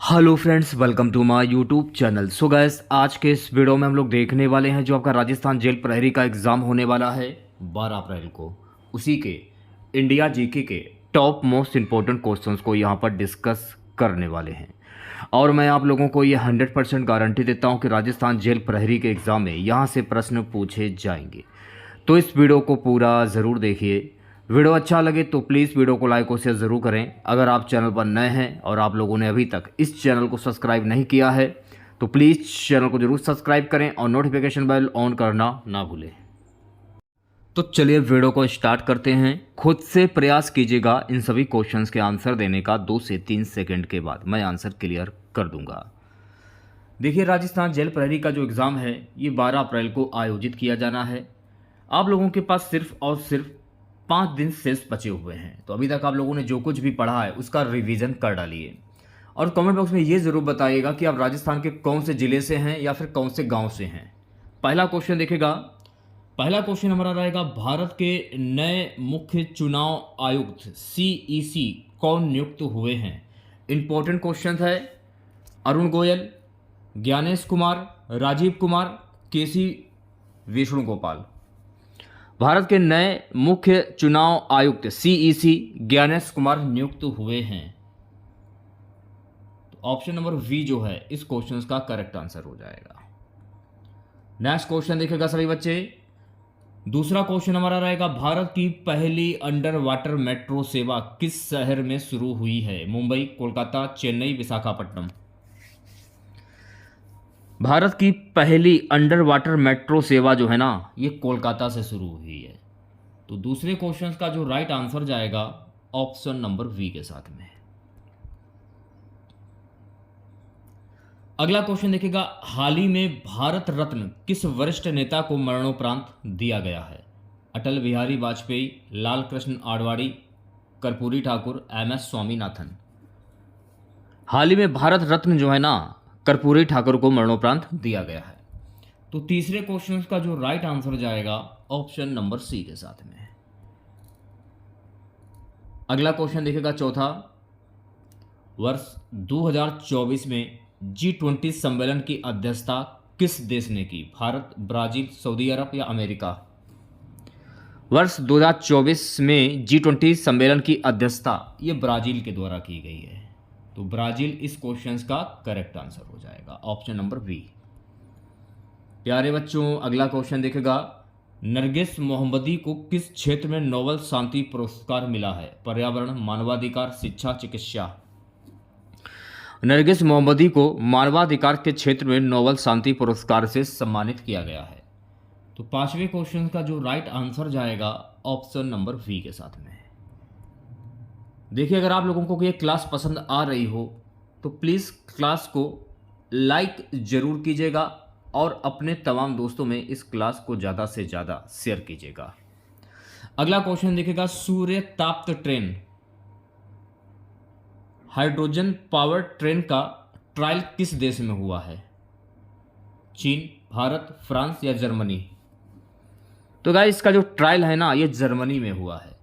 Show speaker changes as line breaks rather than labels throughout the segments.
Hello friends, welcome to my YouTube channel. So guys, आज के इस वीडियो में हम लोग देखने वाले हैं जो आपका राजस्थान जेल प्रहरी का एग्ज़ाम होने वाला है 12 अप्रैल को। उसी के इंडिया जीके के टॉप मोस्ट इम्पोर्टेंट क्वेश्चंस को यहाँ पर डिस्कस करने वाले हैं। और मैं आप लोगों को ये 100% गारंटी देता हूँ कि राजस्थान जेल प्रहरी के एग्ज़ाम में यहाँ से प्रश्न पूछे जाएंगे। तो इस वीडियो को पूरा ज़रूर देखिए। वीडियो अच्छा लगे तो प्लीज़ वीडियो को लाइक और शेयर ज़रूर करें। अगर आप चैनल पर नए हैं और आप लोगों ने अभी तक इस चैनल को सब्सक्राइब नहीं किया है तो प्लीज़ चैनल को ज़रूर सब्सक्राइब करें और नोटिफिकेशन बेल ऑन करना ना भूलें। तो चलिए वीडियो को स्टार्ट करते हैं। खुद से प्रयास कीजिएगा इन सभी क्वेश्चंस के आंसर देने का। 2 से 3 सेकंड के बाद मैं आंसर क्लियर कर दूंगा। देखिए, राजस्थान जेल प्रहरी का जो एग्ज़ाम है ये 12 अप्रैल को आयोजित किया जाना है। आप लोगों के पास सिर्फ और सिर्फ 5 दिन शेष बचे हुए हैं। तो अभी तक आप लोगों ने जो कुछ भी पढ़ा है उसका रिवीजन कर डालिए और कमेंट बॉक्स में ये ज़रूर बताइएगा कि आप राजस्थान के कौन से ज़िले से हैं या फिर कौन से गांव से हैं। पहला क्वेश्चन देखेगा। पहला क्वेश्चन हमारा रहेगा, भारत के नए मुख्य चुनाव आयुक्त CEC कौन नियुक्त हुए हैं। इंपॉर्टेंट क्वेश्चन है। अरुण गोयल, ज्ञानेश कुमार, राजीव कुमार, केसी वेणुगोपाल। भारत के नए मुख्य चुनाव आयुक्त CEC ज्ञानेश कुमार नियुक्त हुए हैं। तो ऑप्शन नंबर V जो है इस क्वेश्चन का करेक्ट आंसर हो जाएगा। नेक्स्ट क्वेश्चन देखेगा सभी बच्चे। दूसरा क्वेश्चन हमारा रहेगा, भारत की पहली अंडर वाटर मेट्रो सेवा किस शहर में शुरू हुई है। मुंबई, कोलकाता, चेन्नई, विशाखापट्टनम। भारत की पहली अंडर वाटर मेट्रो सेवा जो है ना ये कोलकाता से शुरू हुई है। तो दूसरे क्वेश्चन का जो राइट आंसर जाएगा ऑप्शन नंबर V के साथ में। अगला क्वेश्चन देखिएगा, हाल ही में भारत रत्न किस वरिष्ठ नेता को मरणोपरांत दिया गया है। अटल बिहारी वाजपेयी, लाल कृष्ण आडवाणी, कर्पूरी ठाकुर, MS स्वामीनाथन। हाल ही में भारत रत्न जो है ना कर्पूरी ठाकुर को मरणोपरांत दिया गया है। तो तीसरे क्वेश्चन का जो राइट आंसर जाएगा ऑप्शन नंबर C के साथ में। अगला क्वेश्चन देखिएगा चौथा, वर्ष 2024 में G20 सम्मेलन की अध्यक्षता किस देश ने की। भारत, ब्राजील, सऊदी अरब या अमेरिका। वर्ष 2024 में G20 सम्मेलन की अध्यक्षता ये ब्राजील के द्वारा की गई है। तो ब्राजील इस क्वेश्चन का करेक्ट आंसर हो जाएगा, ऑप्शन नंबर V। प्यारे बच्चों, अगला क्वेश्चन देखेगा, नरगिस मोहम्मदी को किस क्षेत्र में नोबेल शांति पुरस्कार मिला है। पर्यावरण, मानवाधिकार, शिक्षा, चिकित्सा। नरगिस मोहम्मदी को मानवाधिकार के क्षेत्र में नोबेल शांति पुरस्कार से सम्मानित किया गया है। तो पांचवें क्वेश्चन का जो राइट आंसर जाएगा ऑप्शन नंबर V के साथ में। देखिए, अगर आप लोगों को ये क्लास पसंद आ रही हो तो प्लीज़ क्लास को लाइक ज़रूर कीजिएगा और अपने तमाम दोस्तों में इस क्लास को ज़्यादा से ज़्यादा शेयर कीजिएगा। अगला क्वेश्चन देखिएगा, सूर्य ताप्त ट्रेन हाइड्रोजन पावर ट्रेन का ट्रायल किस देश में हुआ है। चीन, भारत, फ्रांस या जर्मनी। तो गाइस, इसका जो ट्रायल है ना ये जर्मनी में हुआ है।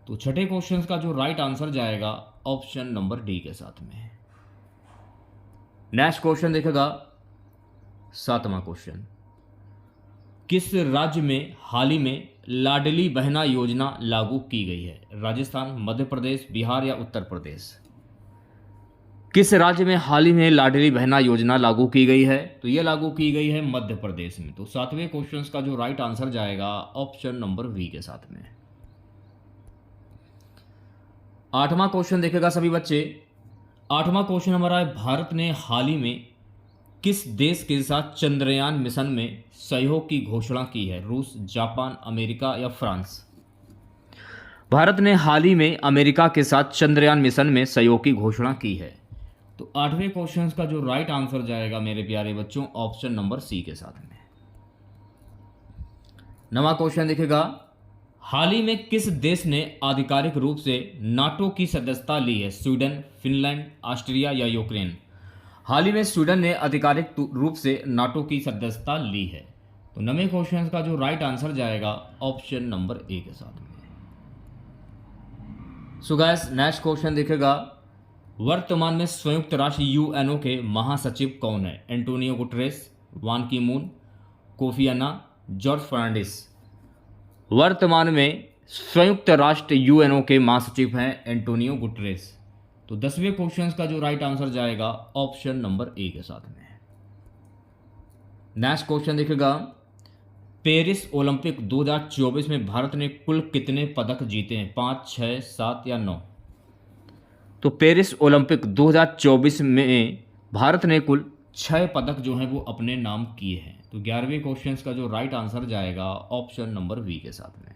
तो छठे क्वेश्चन का जो राइट आंसर जाएगा ऑप्शन नंबर D के साथ में। नेक्स्ट क्वेश्चन देखेगा सातवां क्वेश्चन, किस राज्य में हाल ही में लाडली बहना योजना लागू की गई है। राजस्थान, मध्य प्रदेश, बिहार या उत्तर प्रदेश। किस राज्य में हाल ही में लाडली बहना योजना लागू की गई है। तो यह लागू की गई है मध्य प्रदेश में। तो सातवें क्वेश्चन का जो राइट आंसर जाएगा ऑप्शन नंबर V के साथ में। आठवां क्वेश्चन देखेगा सभी बच्चे। आठवां क्वेश्चन हमारा है, भारत ने हाल ही में किस देश के साथ चंद्रयान मिशन में सहयोग की घोषणा की है। रूस, जापान, अमेरिका या फ्रांस। भारत ने हाल ही में अमेरिका के साथ चंद्रयान मिशन में सहयोग की घोषणा की है। तो आठवें क्वेश्चन का जो राइट आंसर जाएगा मेरे प्यारे बच्चों ऑप्शन नंबर C के साथ में। नवा क्वेश्चन देखेगा, हाल ही में किस देश ने आधिकारिक रूप से नाटो की सदस्यता ली है। स्वीडन, फिनलैंड, ऑस्ट्रिया या यूक्रेन। हाल ही में स्वीडन ने आधिकारिक रूप से नाटो की सदस्यता ली है। तो नवे क्वेश्चन का जो राइट आंसर जाएगा ऑप्शन नंबर A के साथ में। सो गाइस, नेक्स्ट क्वेश्चन देखेगा, वर्तमान में संयुक्त राष्ट्र यूएनओ के महासचिव कौन है? Antonio Guterres, Ban Ki Moon, Kofi Annan, George Fernandes. वर्तमान में संयुक्त राष्ट्र यूएनओ के महासचिव हैं एंटोनियो गुटरेस। तो 10वें क्वेश्चन का जो राइट आंसर जाएगा ऑप्शन नंबर ए के साथ में। नेक्स्ट क्वेश्चन देखिएगा, पेरिस ओलंपिक 2024 में भारत ने कुल कितने पदक जीते हैं? 5, 6, 7 या 9? तो पेरिस ओलंपिक 2024 में भारत ने कुल 6 पदक जो हैं वो अपने नाम किए हैं। तो 11वें क्वेश्चन का जो राइट आंसर जाएगा ऑप्शन नंबर बी के साथ में।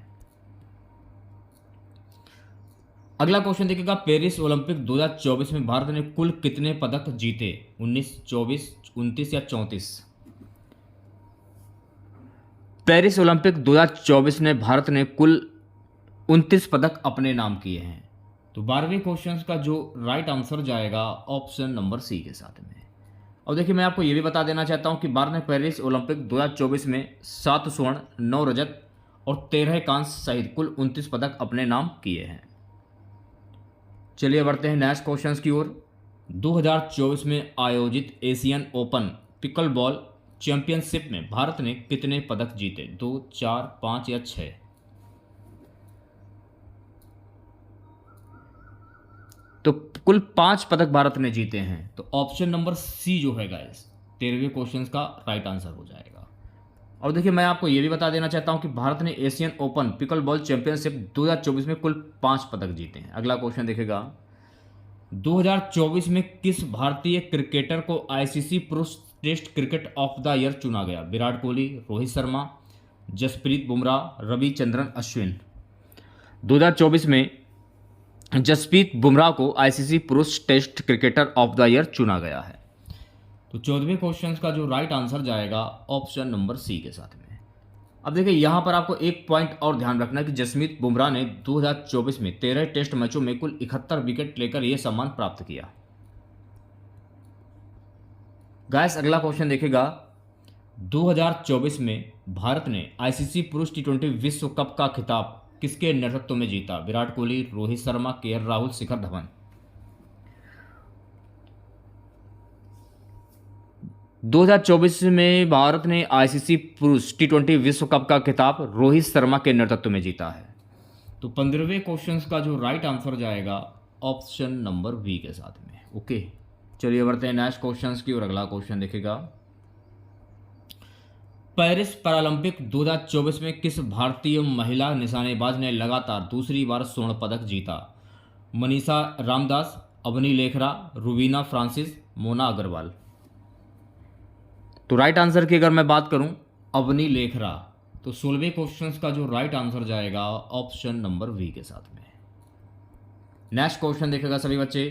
अगला क्वेश्चन देखिएगा, पेरिस ओलंपिक 2024 में भारत ने कुल कितने पदक जीते? 19, 24, 29 या 34? पेरिस ओलंपिक 2024 में भारत ने कुल 29 पदक अपने नाम किए हैं। तो 12वें क्वेश्चन का जो राइट आंसर जाएगा ऑप्शन नंबर सी के साथ में। और देखिए, मैं आपको ये भी बता देना चाहता हूँ कि भारत ने पेरिस ओलंपिक 2024 में 7 स्वर्ण, 9 रजत और 13 कांस्य सहित कुल 29 पदक अपने नाम किए हैं। चलिए बढ़ते हैं नेक्स्ट क्वेश्चन की ओर। 2024 में आयोजित Asian open pickle ball championship में भारत ने कितने पदक जीते? 2, 4, 5 या 6? तो कुल 5 पदक भारत ने जीते हैं। तो ऑप्शन नंबर सी जो है गाइस 13वें क्वेश्चन का राइट आंसर हो जाएगा। और देखिए, मैं आपको यह भी बता देना चाहता हूं कि भारत ने Asian open pickle ball championship 2024 में कुल 5 पदक जीते हैं। अगला क्वेश्चन देखेगा, 2024 में किस भारतीय क्रिकेटर को आईसीसी पुरुष test cricket of the year चुना गया? विराट कोहली, रोहित शर्मा, जसप्रीत बुमराह, रविचंद्रन अश्विन। 2024 में जसप्रीत बुमराह को आईसीसी पुरुष test cricketer of the year चुना गया है। तो 14वें क्वेश्चन का जो राइट आंसर जाएगा ऑप्शन नंबर सी के साथ में। अब देखिए, यहां पर आपको एक पॉइंट और ध्यान रखना है कि जसप्रीत बुमराह ने 2024 में 13 टेस्ट मैचों में कुल 71 विकेट लेकर यह सम्मान प्राप्त किया। गाइस, अगला क्वेश्चन देखेगा, 2024 में भारत ने आईसीसी पुरुष टी20 विश्व कप का खिताब किसके नेतृत्व में जीता? विराट कोहली, रोहित शर्मा, केएल राहुल, शिखर धवन। 2024 में भारत ने आईसीसी पुरुष टी20 विश्व कप का खिताब रोहित शर्मा के नेतृत्व में जीता है। तो 15वें क्वेश्चन का जो राइट आंसर जाएगा ऑप्शन नंबर बी के साथ में। ओके, चलिए बढ़ते हैं नेक्स्ट क्वेश्चन की और अगला क्वेश्चन देखेगा, पेरिस पैरालंपिक 2024 में किस भारतीय महिला निशानेबाज ने लगातार दूसरी बार स्वर्ण पदक जीता? मनीषा रामदास, अवनी लेखरा, रुबीना फ्रांसिस, मोना अग्रवाल। तो राइट आंसर की अगर मैं बात करूं अवनी लेखरा, तो 16वें क्वेश्चन का जो राइट आंसर जाएगा ऑप्शन नंबर बी के साथ में। नेक्स्ट क्वेश्चन देखेगा सभी बच्चे,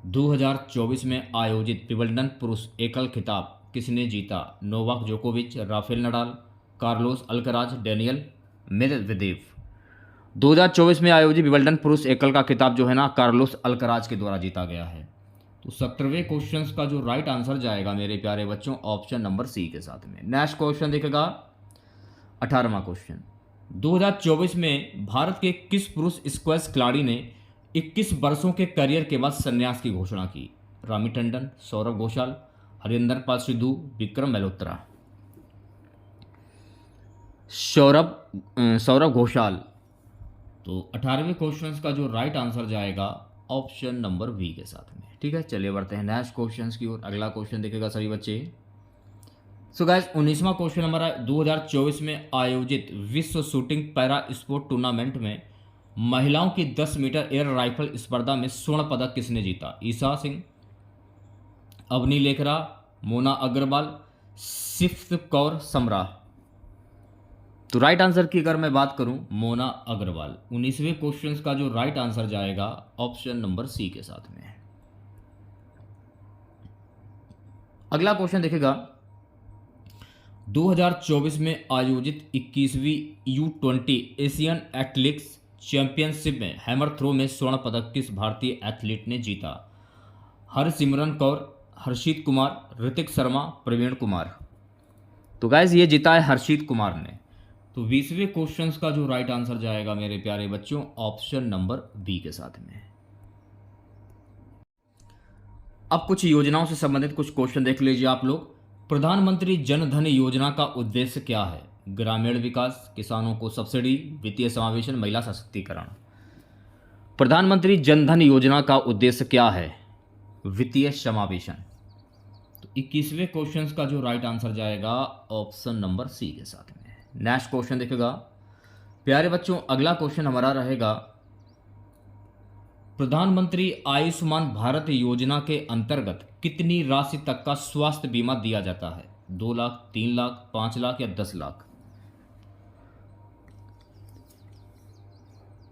2024 में आयोजित विंबलडन पुरुष एकल खिताब किसने जीता? नोवाक जोकोविच, Rafael Nadal, Carlos Alcaraz, Daniel Medvedev. 2024 में आयोजित विंबलडन पुरुष एकल का खिताब जो है ना कार्लोस अल्कराज के द्वारा जीता गया है। तो 17वें क्वेश्चन का जो राइट आंसर जाएगा मेरे प्यारे बच्चों ऑप्शन नंबर सी के साथ में। नेक्स्ट क्वेश्चन देखेगा 18वां क्वेश्चन, 2024 में भारत के किस पुरुष स्क्वैश खिलाड़ी ने 21 वर्षों के करियर के बाद संन्यास की घोषणा की? रामी टंडन, सौरभ घोषाल, हरिंदर पाल सिद्धू, विक्रम मल्होत्रा। सौरभ घोषाल। तो 18वें क्वेश्चन का जो राइट आंसर जाएगा ऑप्शन नंबर बी के साथ में। ठीक है, चलिए बढ़ते हैं नेक्स्ट क्वेश्चन की ओर। अगला क्वेश्चन देखेगा सभी बच्चे। सो गाइस, 19वां क्वेश्चन हमारा 2024 में आयोजित विश्व शूटिंग पैरा स्पोर्ट टूर्नामेंट में महिलाओं की 10 मीटर एयर राइफल स्पर्धा में स्वर्ण पदक किसने जीता? ईशा सिंह, अवनी लेखरा, मोना अग्रवाल, सिफ्त कौर समरा। तो राइट आंसर की अगर मैं बात करूं मोना अग्रवाल। 19वें क्वेश्चन का जो राइट आंसर जाएगा ऑप्शन नंबर सी के साथ में। अगला क्वेश्चन देखेगा, 2024 में आयोजित 21वीं U20 एशियन एथलेटिक्स चैंपियनशिप में हैमर थ्रो में स्वर्ण पदक किस भारतीय एथलीट ने जीता? हरसिमरन कौर, हर्षित कुमार, ऋतिक शर्मा, प्रवीण कुमार। तो गाइज ये जीता है हर्षित कुमार ने। तो 20वें क्वेश्चन का जो राइट आंसर जाएगा मेरे प्यारे बच्चों ऑप्शन नंबर बी के साथ में। अब कुछ योजनाओं से संबंधित कुछ क्वेश्चन देख लीजिए आप लोग। प्रधानमंत्री जन धन योजना का उद्देश्य क्या है? ग्रामीण विकास, किसानों को सब्सिडी, वित्तीय समावेशन, महिला सशक्तिकरण। प्रधानमंत्री जन धन योजना का उद्देश्य क्या है? वित्तीय समावेशन। तो 21वें क्वेश्चन का जो राइट आंसर जाएगा ऑप्शन नंबर सी के साथ में। नेक्स्ट क्वेश्चन देखेगा प्यारे बच्चों, अगला क्वेश्चन हमारा रहेगा प्रधानमंत्री आयुष्मान भारत योजना के अंतर्गत कितनी राशि तक का स्वास्थ्य बीमा दिया जाता है? 2 लाख, 3 लाख, 5 लाख या 10 लाख?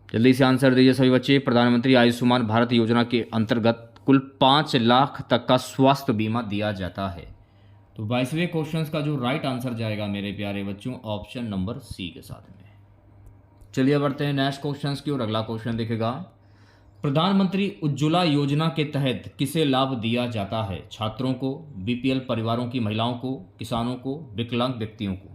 जल्दी से आंसर दीजिए सभी बच्चे। प्रधानमंत्री आयुष्मान भारत योजना के अंतर्गत कुल 5 लाख तक का स्वास्थ्य बीमा दिया जाता है। तो 22वें क्वेश्चन का जो राइट आंसर जाएगा मेरे प्यारे बच्चों ऑप्शन नंबर सी के साथ में। चलिए बढ़ते हैं नेक्स्ट क्वेश्चन की ओर। अगला क्वेश्चन देखेगा प्रधानमंत्री उज्ज्वला योजना के तहत किसे लाभ दिया जाता है? छात्रों को, बीपीएल परिवारों की महिलाओं को, किसानों को, विकलांग व्यक्तियों को।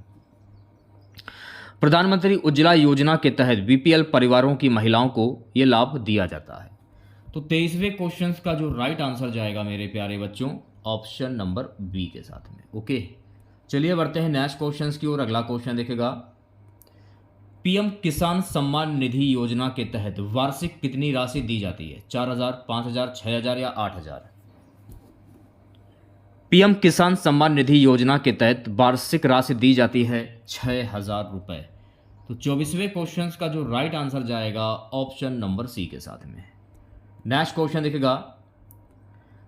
प्रधानमंत्री उज्ज्वला योजना के तहत बीपीएल परिवारों की महिलाओं को यह लाभ दिया जाता है। तो 23वें क्वेश्चन का जो राइट आंसर जाएगा मेरे प्यारे बच्चों ऑप्शन नंबर बी के साथ में। ओके, चलिए बढ़ते हैं नेक्स्ट क्वेश्चन की ओर। अगला क्वेश्चन देखेगा पीएम किसान सम्मान निधि योजना के तहत वार्षिक कितनी राशि दी जाती है? 4,000, 5,000, 6,000 या 8,000? पीएम किसान सम्मान निधि योजना के तहत वार्षिक राशि दी जाती है 6,000 रुपए। तो 24वें क्वेश्चन का जो राइट आंसर जाएगा ऑप्शन नंबर सी के साथ में। नेक्स्ट क्वेश्चन देखेगा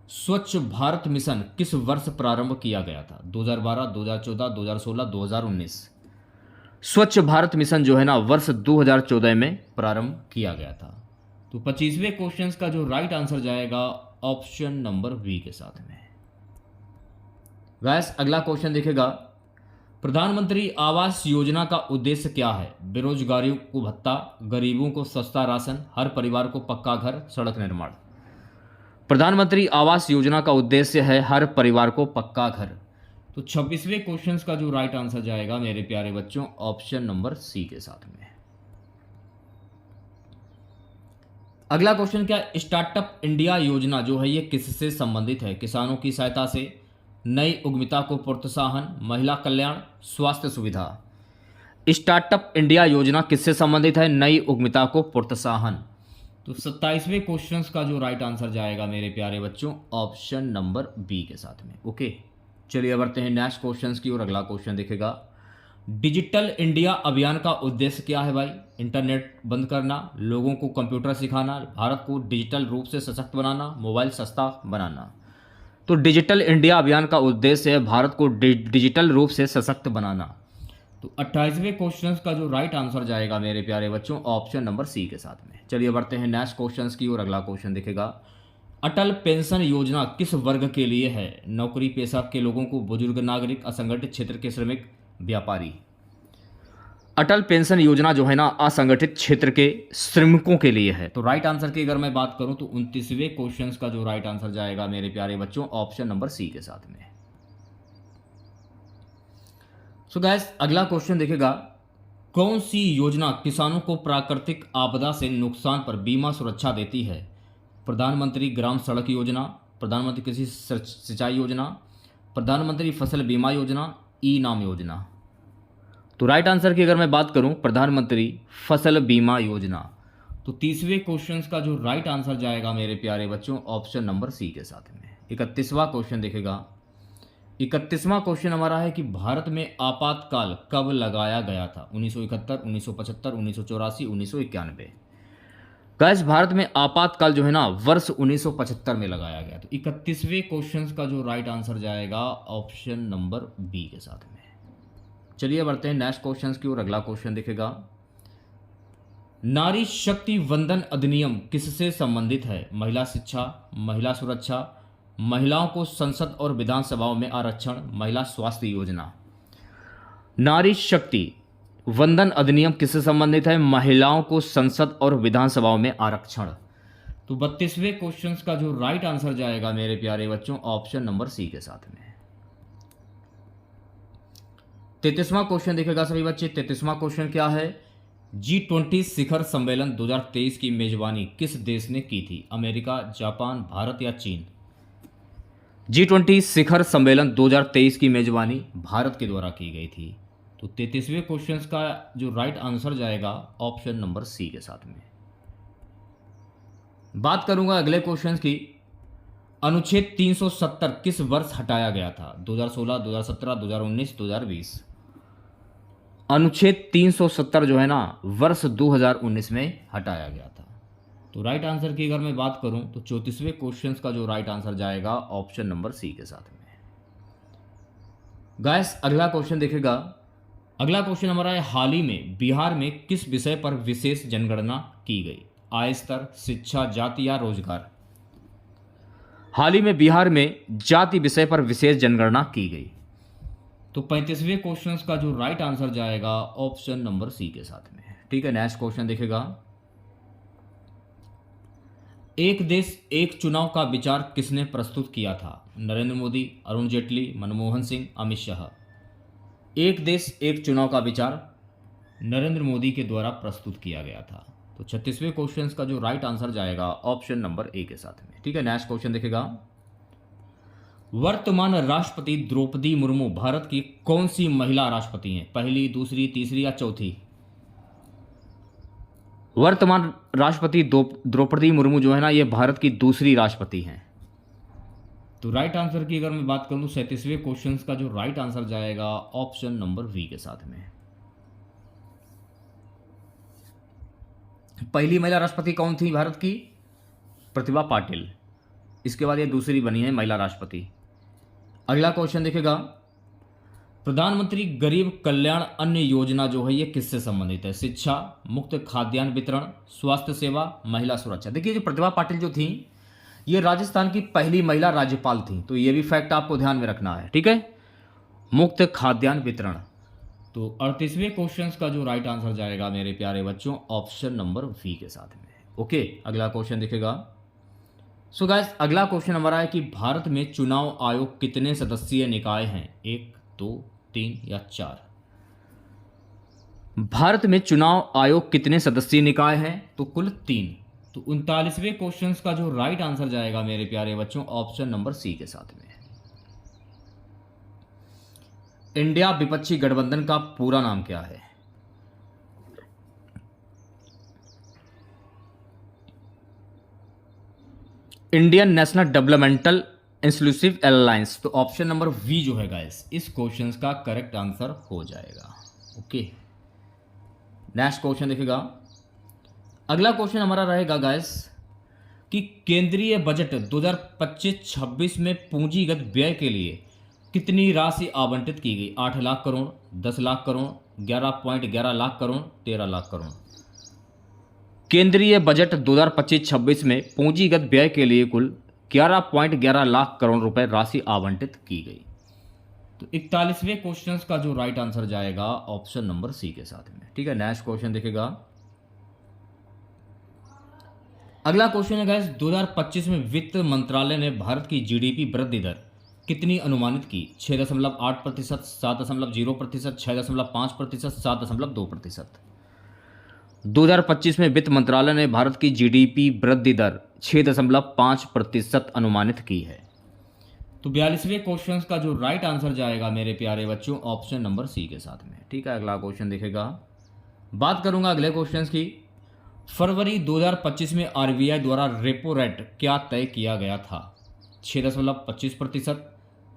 स्वच्छ भारत मिशन किस वर्ष प्रारंभ किया गया था? 2012, 2014, 2016, 2019? स्वच्छ भारत मिशन जो है ना वर्ष 2014 में प्रारंभ किया गया था। तो 25वें क्वेश्चन का जो राइट आंसर जाएगा ऑप्शन नंबर बी के साथ में। गाइस अगला क्वेश्चन देखेगा प्रधानमंत्री आवास योजना का उद्देश्य क्या है? बेरोजगारियों को भत्ता, गरीबों को सस्ता राशन, हर परिवार को पक्का घर, सड़क निर्माण। प्रधानमंत्री आवास योजना का उद्देश्य है हर परिवार को पक्का घर। तो 26वें क्वेश्चन का जो राइट आंसर जाएगा मेरे प्यारे बच्चों ऑप्शन नंबर सी के साथ में। अगला क्वेश्चन क्या? स्टार्टअप इंडिया योजना जो है ये किससे संबंधित है? किसानों की सहायता से, नई उद्यमिता को प्रोत्साहन, महिला कल्याण, स्वास्थ्य सुविधा। स्टार्टअप इंडिया योजना किससे संबंधित है? नई उद्यमिता को प्रोत्साहन। तो 27वें क्वेश्चन का जो राइट आंसर जाएगा मेरे प्यारे बच्चों ऑप्शन नंबर बी के साथ में। ओके, चलिए बढ़ते हैं नेक्स्ट क्वेश्चन की ओर। अगला क्वेश्चन देखेगा डिजिटल इंडिया अभियान का उद्देश्य क्या है भाई? इंटरनेट बंद करना, लोगों को कंप्यूटर सिखाना, भारत को डिजिटल रूप से सशक्त बनाना, मोबाइल सस्ता बनाना। तो डिजिटल इंडिया अभियान का उद्देश्य है भारत को डिजिटल रूप से सशक्त बनाना। तो 28वें क्वेश्चन का जो राइट आंसर जाएगा मेरे प्यारे बच्चों ऑप्शन नंबर सी के साथ में। चलिए बढ़ते हैं नेक्स्ट क्वेश्चन की ओर। अगला क्वेश्चन देखेगा अटल पेंशन योजना किस वर्ग के लिए है? नौकरी पेशा के लोगों को, बुजुर्ग नागरिक, असंगठित क्षेत्र के श्रमिक, व्यापारी। अटल पेंशन योजना जो है ना असंगठित क्षेत्र के श्रमिकों के लिए है। तो राइट आंसर की अगर मैं बात करूं तो 29वें क्वेश्चन का जो राइट आंसर जाएगा मेरे प्यारे बच्चों ऑप्शन नंबर सी के साथ में। सो गाइस अगला क्वेश्चन देखेगा कौन सी योजना किसानों को प्राकृतिक आपदा से नुकसान पर बीमा सुरक्षा देती है? प्रधानमंत्री ग्राम सड़क योजना, प्रधानमंत्री कृषि सिंचाई योजना, प्रधानमंत्री फसल बीमा योजना, ई नाम योजना। तो राइट आंसर की अगर मैं बात करूं प्रधानमंत्री फसल बीमा योजना। तो 30वें क्वेश्चन का जो राइट आंसर जाएगा मेरे प्यारे बच्चों ऑप्शन नंबर सी के साथ में। 31वां क्वेश्चन देखेगा 31वां क्वेश्चन हमारा है कि भारत में आपातकाल कब लगाया गया था? 1971, 1975, 1984, 1991। गाइस भारत में आपातकाल जो है ना वर्ष 1975 में लगाया गया। तो 31वें क्वेश्चन का जो राइट आंसर जाएगा ऑप्शन नंबर बी के साथ में। चलिए बढ़ते हैं नेक्स्ट क्वेश्चन की ओर। अगला क्वेश्चन देखेगा नारी शक्ति वंदन अधिनियम किससे संबंधित है? महिला शिक्षा, महिला सुरक्षा, महिलाओं को संसद और विधानसभाओं में आरक्षण, महिला स्वास्थ्य योजना। नारी शक्ति वंदन अधिनियम किससे संबंधित है? महिलाओं को संसद और विधानसभाओं में आरक्षण। तो 32वें क्वेश्चन का जो राइट आंसर जाएगा मेरे प्यारे बच्चों ऑप्शन नंबर सी के साथ में। 33वां क्वेश्चन देखेगा सभी बच्चे। 33वां क्वेश्चन क्या है? G20 शिखर सम्मेलन 2023 की मेजबानी किस देश ने की थी? अमेरिका, जापान, भारत या चीन? G20 शिखर सम्मेलन 2023 की मेजबानी भारत के द्वारा की गई थी। तो 33वें क्वेश्चन का जो राइट आंसर जाएगा ऑप्शन नंबर सी के साथ में। बात करूंगा अगले क्वेश्चन की। अनुच्छेद 370 किस वर्ष हटाया गया था? 2016, 2017, 2019, 2020। अनुच्छेद 370 जो है ना वर्ष 2019 में हटाया गया था। तो राइट आंसर की अगर मैं बात करूं तो 34वें क्वेश्चन का जो राइट आंसर जाएगा ऑप्शन नंबर सी के साथ में। गाइस अगला क्वेश्चन देखेगा। अगला क्वेश्चन हमारा है, हाल ही में बिहार में किस विषय पर विशेष जनगणना की गई? आय स्तर, शिक्षा, जाति या रोजगार? हाल ही में बिहार में जाति विषय पर विशेष जनगणना की गई। तो 35वें क्वेश्चन का जो राइट आंसर जाएगा ऑप्शन नंबर सी के साथ में। ठीक है, नेक्स्ट क्वेश्चन देखेगा। एक देश एक चुनाव का विचार किसने प्रस्तुत किया था? नरेंद्र मोदी, अरुण जेटली, मनमोहन सिंह, अमित शाह। एक देश एक चुनाव का विचार नरेंद्र मोदी के द्वारा प्रस्तुत किया गया था। तो 36वें क्वेश्चन का जो राइट आंसर जाएगा ऑप्शन नंबर ए के साथ में। ठीक है, नेक्स्ट क्वेश्चन देखेगा। वर्तमान राष्ट्रपति द्रौपदी मुर्मू भारत की कौन सी महिला राष्ट्रपति हैं? पहली, दूसरी, तीसरी या चौथी? वर्तमान राष्ट्रपति द्रौपदी मुर्मू जो है ना ये भारत की दूसरी राष्ट्रपति हैं। तो राइट आंसर की अगर मैं बात करूं तो 37वें क्वेश्चन का जो राइट आंसर जाएगा ऑप्शन नंबर वी के साथ में। पहली महिला राष्ट्रपति कौन थी भारत की? प्रतिभा पाटिल। इसके बाद ये दूसरी बनी है महिला राष्ट्रपति। अगला क्वेश्चन देखेगा। प्रधानमंत्री गरीब कल्याण अन्न योजना जो है ये किससे संबंधित है? शिक्षा, मुफ्त खाद्यान्न वितरण, स्वास्थ्य सेवा, महिला सुरक्षा। देखिए जो प्रतिभा पाटिल जो थी ये राजस्थान की पहली महिला राज्यपाल थी। तो ये भी फैक्ट आपको ध्यान में रखना है। ठीक है, मुफ्त खाद्यान्न वितरण। तो 38वें क्वेश्चन का जो राइट आंसर जाएगा मेरे प्यारे बच्चों ऑप्शन नंबर वी के साथ में। ओके, अगला क्वेश्चन देखेगा। सो गाइस अगला क्वेश्चन हमारा है कि भारत में चुनाव आयोग कितने सदस्यीय निकाय हैं? 1, 2, 3 या 4? भारत में चुनाव आयोग कितने सदस्यीय निकाय हैं? तो कुल 3। तो 39वें क्वेश्चन का जो राइट आंसर जाएगा मेरे प्यारे बच्चों ऑप्शन नंबर सी के साथ में। इंडिया विपक्षी गठबंधन का पूरा नाम क्या है? Indian national developmental inclusive alliance. तो ऑप्शन नंबर वी जो है गाइस इस क्वेश्चन का करेक्ट आंसर हो जाएगा। ओके, नेक्स्ट क्वेश्चन देखेगा। अगला क्वेश्चन हमारा रहेगा गाइस कि केंद्रीय बजट 2025-26 में पूंजीगत व्यय के लिए कितनी राशि आवंटित की गई? 8 लाख करोड़, 10 लाख करोड़, 11.11 लाख करोड़, 13 लाख करोड़। केंद्रीय बजट 2025-26 में पूंजीगत व्यय के लिए कुल 11.11 लाख करोड़ रुपए राशि आवंटित की गई। तो 41वें क्वेश्चन का जो राइट आंसर जाएगा ऑप्शन नंबर सी के साथ में। ठीक है, नेक्स्ट क्वेश्चन देखेगा। अगला क्वेश्चन है गाइस 2025 में वित्त मंत्रालय ने भारत की जीडीपी वृद्धि दर कितनी अनुमानित की? 6.8%, 7.0%, 6.5%, 7.2%। 2025 में वित्त मंत्रालय ने भारत की जीडीपी वृद्धि दर 6.5% अनुमानित की है। तो 42वें क्वेश्चन का जो राइट आंसर जाएगा मेरे प्यारे बच्चों ऑप्शन नंबर सी के साथ में। ठीक है, अगला क्वेश्चन देखेगा। बात करूंगा अगले क्वेश्चन की। फरवरी 2025 में आरबीआई द्वारा रेपो रेट क्या तय किया गया था? 6.25%,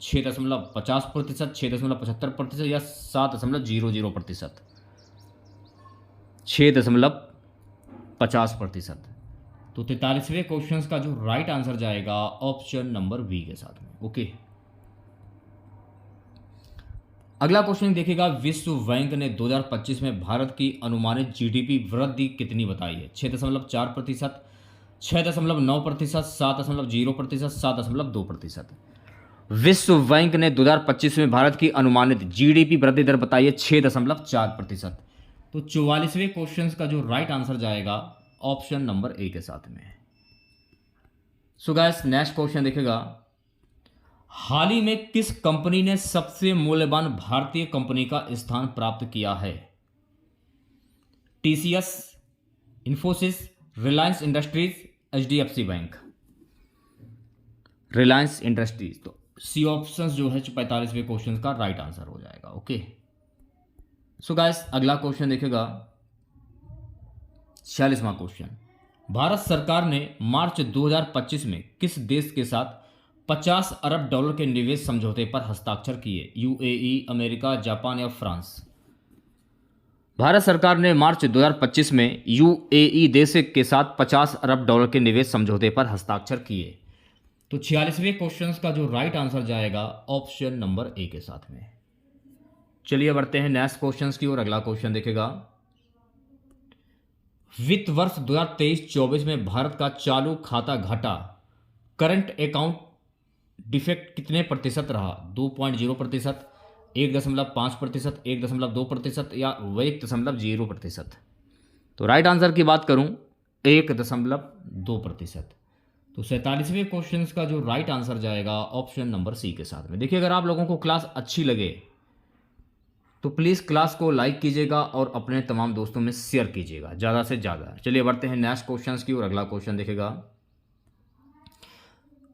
6.50%, 6.75% या 7.00%? 6.50%। तो 43वें क्वेश्चन का जो राइट आंसर जाएगा ऑप्शन नंबर बी के साथ में। ओके, अगला क्वेश्चन देखिएगा। विश्व बैंक ने 2025 में भारत की अनुमानित जीडीपी वृद्धि कितनी बताई है? 6.4%, 6.9%, 7.0%, 7.2%। विश्व बैंक ने 2025 में भारत की अनुमानित जीडीपी वृद्धि दर बताई है 6.4%। तो 44वें क्वेश्चन का जो राइट आंसर जाएगा ऑप्शन नंबर ए के साथ में। सो गाइस नेक्स्ट क्वेश्चन देखेगा। हाल ही में किस कंपनी ने सबसे मूल्यवान भारतीय कंपनी का स्थान प्राप्त किया है? TCS, Infosys, Reliance industries, HDFC bank. Reliance industries. तो सी ऑप्शन जो है 45वें क्वेश्चन का राइट आंसर हो जाएगा। ओके, सो गाइस अगला क्वेश्चन देखेगा 46वां क्वेश्चन। भारत सरकार ने मार्च 2025 में किस देश के साथ 50 अरब डॉलर के निवेश समझौते पर हस्ताक्षर किए? यूएई, अमेरिका, जापान या फ्रांस? भारत सरकार ने मार्च 2025 में यूएई देश के साथ 50 अरब डॉलर के निवेश समझौते पर हस्ताक्षर किए। तो 46वें क्वेश्चन का जो राइट आंसर जाएगा ऑप्शन नंबर ए के साथ में। चलिए बढ़ते हैं नेक्स्ट क्वेश्चन की ओर। अगला क्वेश्चन देखेगा वित्त वर्ष 2023-24 में भारत का चालू खाता घाटा करंट अकाउंट डिफेक्ट कितने प्रतिशत रहा? 2.0%, 1.5%, 1.2% या 1.0%? तो राइट आंसर की बात करूं 1.2%। तो 47वें क्वेश्चन का जो राइट आंसर जाएगा ऑप्शन नंबर सी के साथ में। देखिए, अगर आप लोगों को क्लास अच्छी लगे तो प्लीज़ क्लास को लाइक कीजिएगा और अपने तमाम दोस्तों में शेयर कीजिएगा ज़्यादा से ज़्यादा। चलिए बढ़ते हैं नेक्स्ट क्वेश्चन की और अगला क्वेश्चन देखेगा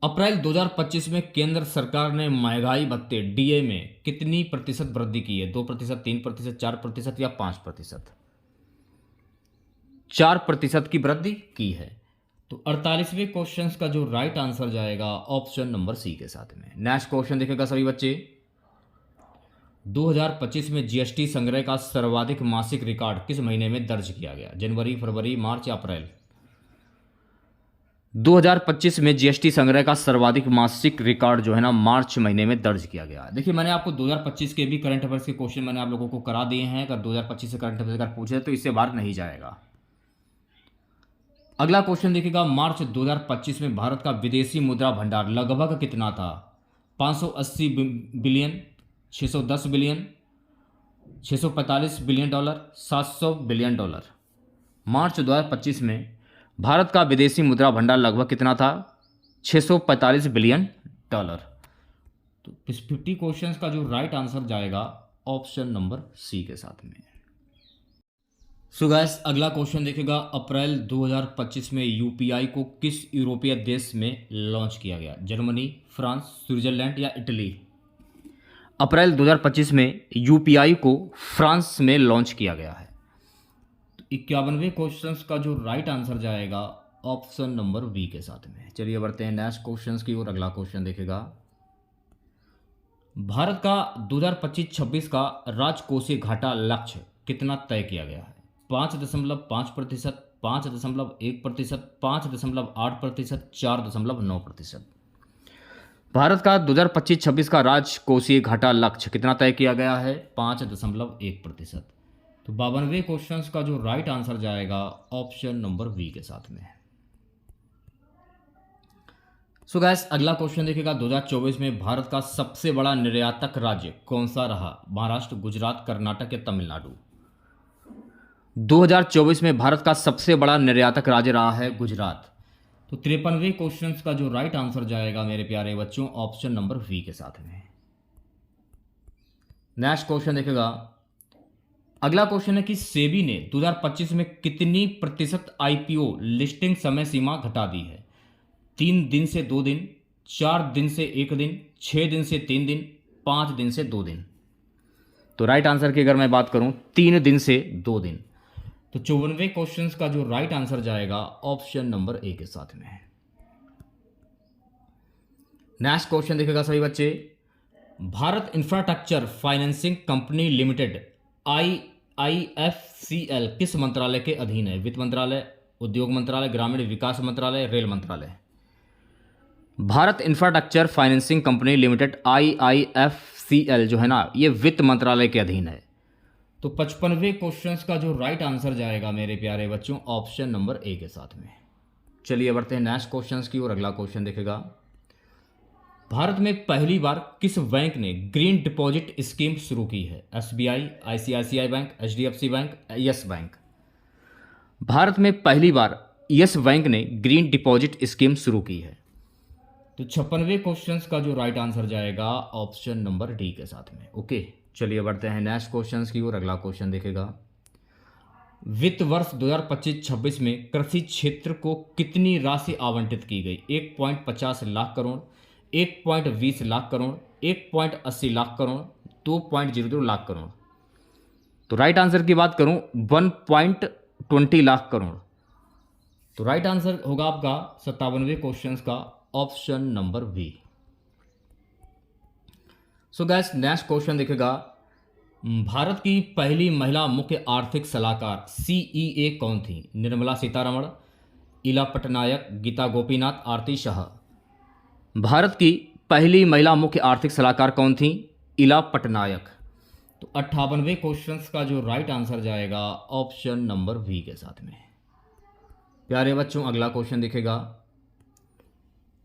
अप्रैल 2025 में केंद्र सरकार ने महंगाई भत्ते डीए में कितनी प्रतिशत वृद्धि की है? 2%, 3%, 4% या 5%? 4% की वृद्धि की है। तो 48वें क्वेश्चन का जो राइट आंसर जाएगा ऑप्शन नंबर सी के साथ में। नेक्स्ट क्वेश्चन देखेगा सभी बच्चे 2025 में जीएसटी संग्रह का सर्वाधिक मासिक रिकॉर्ड किस महीने में दर्ज किया गया? जनवरी, फरवरी, मार्च या अप्रैल? 2025 में जीएसटी संग्रह का सर्वाधिक मासिक रिकॉर्ड जो है ना मार्च महीने में दर्ज किया गया। देखिए, मैंने आपको 2025 के भी करंट अफेयर्स के क्वेश्चन मैंने आप लोगों को करा दिए हैं। अगर 2025 से करंट अफेयर्स अगर पूछे तो इससे बाहर नहीं जाएगा। अगला क्वेश्चन देखिएगा मार्च 2025 में भारत का विदेशी मुद्रा भंडार लगभग कितना था? 580 billion, 610 billion, 645 billion dollar, 700 billion dollar? March 2025 में भारत का विदेशी मुद्रा भंडार लगभग कितना था? 645 बिलियन डॉलर। तो इस 50 क्वेश्चंस का जो राइट आंसर जाएगा ऑप्शन नंबर सी के साथ में। सो गाइस अगला क्वेश्चन देखेगा अप्रैल 2025 में यूपीआई को किस यूरोपीय देश में लॉन्च किया गया? जर्मनी, फ्रांस, स्विट्जरलैंड या इटली? अप्रैल 2025 में यूपीआई को फ्रांस में लॉन्च किया गया है। 51वें क्वेश्चन का जो राइट आंसर जाएगा ऑप्शन नंबर बी के साथ में। चलिए बढ़ते हैं नेक्स्ट क्वेश्चन की और अगला क्वेश्चन देखेगा भारत का 2025-26 का राजकोषीय घाटा लक्ष्य कितना तय किया गया है? 5.5%, 5.1%, 5.8%, 4.9%? भारत का 2025-26 का राजकोषीय घाटा लक्ष्य कितना तय किया गया है? 5.1%। तो 52वें क्वेश्चन का जो राइट आंसर जाएगा ऑप्शन नंबर बी के साथ में। सो गाइस अगला क्वेश्चन देखिएगा 2024 में भारत का सबसे बड़ा निर्यातक राज्य कौन सा रहा? महाराष्ट्र, गुजरात, कर्नाटक या तमिलनाडु? 2024 में भारत का सबसे बड़ा निर्यातक राज्य रहा है गुजरात। तो 53वें क्वेश्चन का जो राइट आंसर जाएगा मेरे प्यारे बच्चों ऑप्शन नंबर बी के साथ में। नेक्स्ट क्वेश्चन देखेगा अगला क्वेश्चन है कि सेबी ने 2025 में कितनी प्रतिशत आईपीओ लिस्टिंग समय सीमा घटा दी है? 3 दिन से 2 दिन, 4 दिन से 1 दिन, 6 दिन से 3 दिन, 5 दिन से 2 दिन? तो राइट आंसर की अगर मैं बात करूं 3 दिन से 2 दिन। तो 54वें क्वेश्चन का जो राइट आंसर जाएगा ऑप्शन नंबर ए के साथ में। नेक्स्ट क्वेश्चन देखेगा सभी बच्चे Bharat infrastructure financing company limited IIFCL किस मंत्रालय के अधीन है? वित्त मंत्रालय, उद्योग मंत्रालय, ग्रामीण विकास मंत्रालय, रेल मंत्रालय? Bharat infrastructure financing company limited IIFCL जो है ना ये वित्त मंत्रालय के अधीन है। तो 55वें क्वेश्चन का जो राइट आंसर जाएगा मेरे प्यारे बच्चों ऑप्शन नंबर ए के साथ में। चलिए बढ़ते हैं नेक्स्ट क्वेश्चन की और अगला क्वेश्चन देखेगा भारत में पहली बार किस बैंक ने ग्रीन डिपॉजिट स्कीम शुरू की है? SBI, ICICI bank, HDFC bank, yes bank? Bharat में पहली बार यस बैंक ने ग्रीन डिपॉजिट स्कीम शुरू की है। तो 56वें क्वेश्चन का जो राइट आंसर जाएगा ऑप्शन नंबर डी के साथ में। ओके चलिए बढ़ते हैं नेक्स्ट क्वेश्चन की और अगला क्वेश्चन देखेगा वित्त वर्ष 2025-26 में कृषि क्षेत्र को कितनी राशि आवंटित की गई? 1.50 लाख करोड़, 1.20 लाख करोड़, 1.80 लाख करोड़, 2.00 लाख करोड़। तो राइट आंसर की बात करूं 1.20 लाख करोड़। तो राइट आंसर होगा आपका 57वें क्वेश्चन का option number B. So guess next question देखेगा, भारत की पहली महिला मुख्य आर्थिक सलाहकार सीईए कौन थी? निर्मला सीतारमण, इला पटनायक, गीता गोपीनाथ, आरती शाह। भारत की पहली महिला मुख्य आर्थिक सलाहकार कौन थी? इला पटनायक। तो 58वें क्वेश्चन का जो राइट आंसर जाएगा ऑप्शन नंबर बी के साथ में। प्यारे बच्चों अगला क्वेश्चन दिखेगा,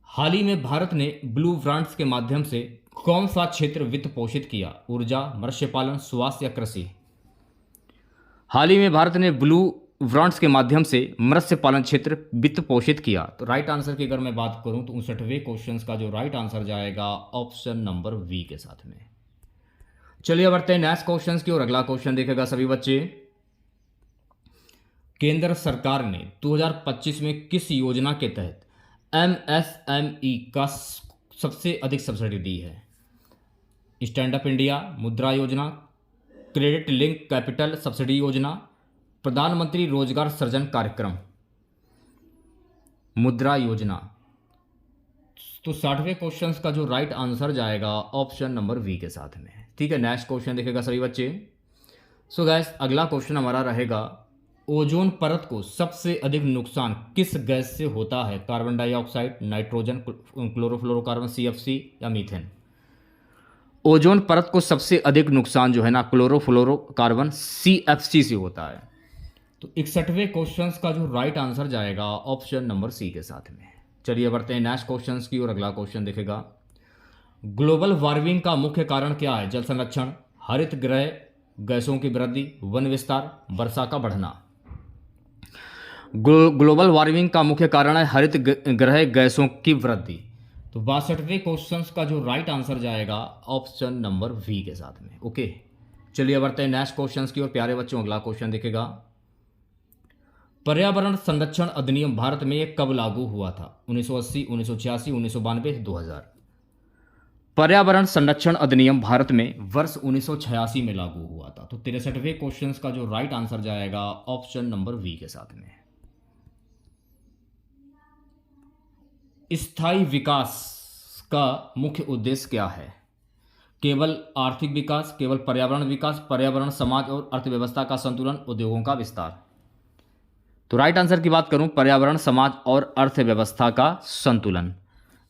हाल ही में भारत ने ब्लू प्रिंट्स के माध्यम से कौन सा क्षेत्र वित्त पोषित किया? ऊर्जा, मत्स्य पालन, स्वास्थ्य या कृषि। हाल ही में भारत ने ब्लू प्रिंट्स के माध्यम से मत्स्य पालन क्षेत्र वित्त पोषित किया। तो राइट आंसर की अगर मैं बात करूं तो 59वें क्वेश्चन का जो राइट आंसर जाएगा ऑप्शन नंबर बी के साथ में। चलिए बढ़ते हैं नेक्स्ट क्वेश्चन की और अगला क्वेश्चन देखेगा सभी बच्चे, केंद्र सरकार ने 2025 में किस योजना के तहत एमएसएमई का सबसे अधिक सब्सिडी दी है? स्टैंड अप इंडिया, मुद्रा योजना, क्रेडिट लिंक कैपिटल सब्सिडी योजना, प्रधानमंत्री रोजगार सृजन कार्यक्रम। मुद्रा योजना। तो 60वें क्वेश्चन का जो राइट आंसर जाएगा ऑप्शन नंबर बी के साथ में। ठीक है, नेक्स्ट क्वेश्चन देखेगा सभी बच्चे। सो गैस अगला क्वेश्चन हमारा रहेगा, ओजोन परत को सबसे अधिक नुकसान किस गैस से होता है? Carbon dioxide, nitrogen, chlorofluorocarbon CFC या मीथेन। ओजोन परत को सबसे अधिक नुकसान जो है ना क्लोरोफ्लोरोकार्बन सीएफसी से होता है। तो 61वें क्वेश्चन का जो राइट आंसर जाएगा ऑप्शन नंबर सी के साथ में। चलिए बढ़ते हैं नेक्स्ट क्वेश्चन की और अगला क्वेश्चन देखेगा, ग्लोबल वार्मिंग का मुख्य कारण क्या है? जल संरक्षण, हरित गृह गैसों की वृद्धि, वन विस्तार, वर्षा का बढ़ना। ग्लोबल वार्मिंग का मुख्य कारण है हरित गृह गैसों की वृद्धि। तो 62वें क्वेश्चन का जो राइट आंसर जाएगा ऑप्शन नंबर वी के साथ में। ओके, चलिए बढ़ते हैं नेक्स्ट क्वेश्चन की और प्यारे बच्चों अगला क्वेश्चन देखेगा, पर्यावरण संरक्षण अधिनियम भारत में कब लागू हुआ था? 1980, 1986, 1992, 2000। पर्यावरण संरक्षण अधिनियम भारत में वर्ष 1986 में लागू हुआ था। तो 63वें क्वेश्चन का जो राइट आंसर जाएगा ऑप्शन नंबर वी के साथ में। स्थायी विकास का मुख्य उद्देश्य क्या है? केवल आर्थिक विकास, केवल पर्यावरण विकास, पर्यावरण, समाज और अर्थव्यवस्था का संतुलन, उद्योगों का विस्तार। तो राइट आंसर की बात करूं पर्यावरण, समाज और अर्थव्यवस्था का संतुलन।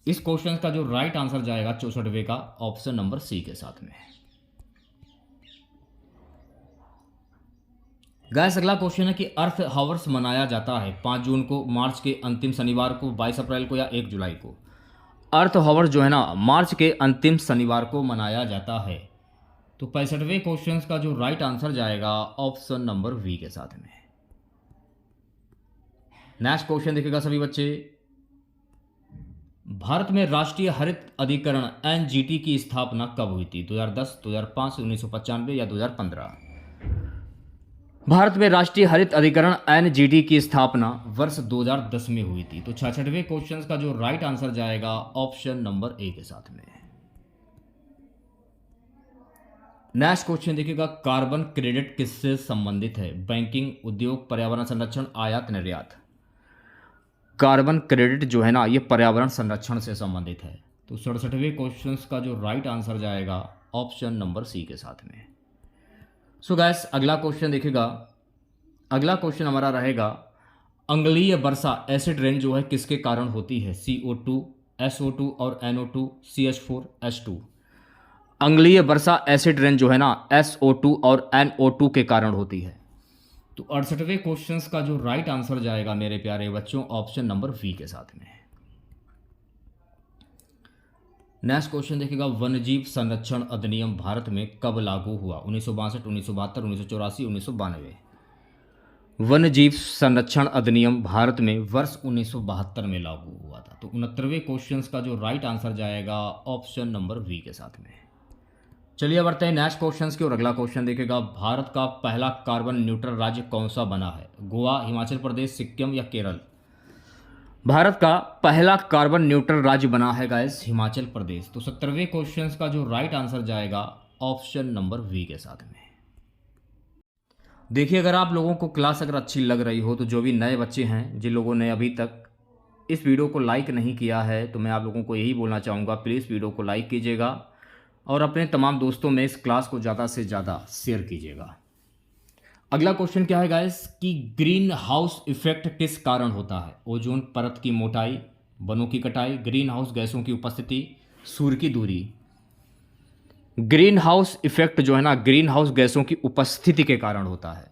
इस क्वेश्चन का जो राइट आंसर जाएगा 64वें का ऑप्शन नंबर सी के साथ में। गैस अगला क्वेश्चन है कि अर्थ हावर्स मनाया जाता है 5 जून को, मार्च के अंतिम शनिवार को, 22 अप्रैल को या 1 जुलाई को। अर्थ हावर्स जो है ना मार्च के अंतिम शनिवार को मनाया जाता है। तो 65वें क्वेश्चन का जो राइट आंसर जाएगा ऑप्शन नंबर वी के साथ में। नेक्स्ट क्वेश्चन देखिएगा सभी बच्चे, भारत में राष्ट्रीय हरित अधिकरण एनजीटी की स्थापना कब हुई थी? 2010, 2005, 1995 या 2015। भारत में राष्ट्रीय हरित अधिकरण एनजीटी की स्थापना वर्ष 2010 में हुई थी। तो 66वें क्वेश्चन का जो राइट आंसर जाएगा ऑप्शन नंबर ए के साथ में। नेक्स्ट क्वेश्चन देखिएगा, कार्बन क्रेडिट किससे संबंधित है? बैंकिंग, उद्योग, पर्यावरण संरक्षण, आयात निर्यात। कार्बन क्रेडिट जो है ना ये पर्यावरण संरक्षण से संबंधित है। तो 67वें क्वेश्चन का जो राइट आंसर जाएगा ऑप्शन नंबर सी के साथ में। सो गैस अगला क्वेश्चन देखिएगा, अगला क्वेश्चन हमारा रहेगा, अम्लीय वर्षा एसिड रेन जो है किसके कारण होती है? CO2, SO2 और NO2, CH4, H2। अम्लीय वर्षा एसिड रेन जो है ना SO2 और NO2 के कारण होती है। तो 68वें क्वेश्चन का जो राइट आंसर जाएगा मेरे प्यारे बच्चों ऑप्शन नंबर वी के साथ में। नेक्स्ट क्वेश्चन देखिएगा, वन्यजीव संरक्षण अधिनियम भारत में कब लागू हुआ? 1962, 1972, 1984, 1992। वन्यजीव संरक्षण अधिनियम भारत में वर्ष 1972 में लागू हुआ था। तो 69वें क्वेश्चन का जो राइट आंसर जाएगा ऑप्शन नंबर वी के साथ में। चलिए बढ़ते हैं नेक्स्ट क्वेश्चन की और अगला क्वेश्चन देखेगा, भारत का पहला कार्बन न्यूट्रल राज्य कौन सा बना है? गोवा, हिमाचल प्रदेश, सिक्किम या केरल। भारत का पहला कार्बन न्यूट्रल राज्य बना है गाइस हिमाचल प्रदेश। तो 70वें क्वेश्चन का जो राइट आंसर जाएगा ऑप्शन नंबर वी के साथ में। देखिए, अगर आप लोगों को क्लास अगर अच्छी लग रही हो तो जो भी नए बच्चे हैं, जिन लोगों ने अभी तक इस वीडियो को लाइक नहीं किया है, तो मैं आप लोगों को यही बोलना चाहूँगा, प्लीज़ वीडियो को लाइक कीजिएगा और अपने तमाम दोस्तों में इस क्लास को ज़्यादा से ज़्यादा शेयर कीजिएगा। अगला क्वेश्चन क्या है गाइस कि ग्रीन हाउस इफेक्ट किस कारण होता है? ओजोन परत की मोटाई, वनों की कटाई, ग्रीन हाउस गैसों की उपस्थिति, सूर्य की दूरी। ग्रीन हाउस इफेक्ट जो है ना, ग्रीन हाउस गैसों की उपस्थिति के कारण होता है।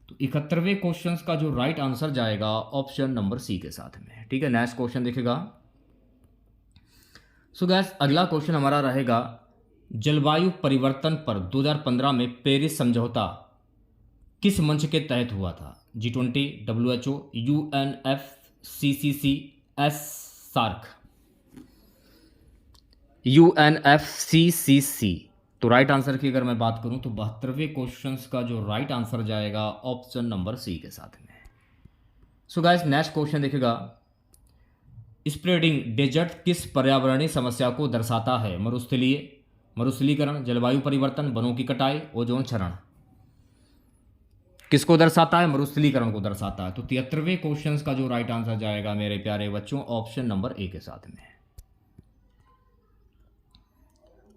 तो 71वें क्वेश्चन का जो राइट आंसर जाएगा ऑप्शन नंबर सी के साथ में। ठीक है, नेक्स्ट क्वेश्चन देखेगा। सो गाइस, अगला क्वेश्चन हमारा रहेगा जलवायु परिवर्तन पर 2015 में पेरिस समझौता किस मंच के तहत हुआ था? G20, WHO, UNFCCC, SAARC. UNFCCC। तो राइट आंसर की अगर मैं बात करूं तो 72वें क्वेश्चन का जो राइट आंसर जाएगा ऑप्शन नंबर सी के साथ में। सो गाइस, नेक्स्ट क्वेश्चन देखिएगा। स्प्रेडिंग डेजर्ट किस पर्यावरणीय समस्या को दर्शाता है? मरुस्थलीकरण, जलवायु परिवर्तन, वनों की कटाई, ओजोन क्षरण। किसको दर्शाता है? मरुस्थलीकरण को दर्शाता है। तो 73वें क्वेश्चन का जो राइट आंसर जाएगा मेरे प्यारे बच्चों ऑप्शन नंबर ए के साथ में।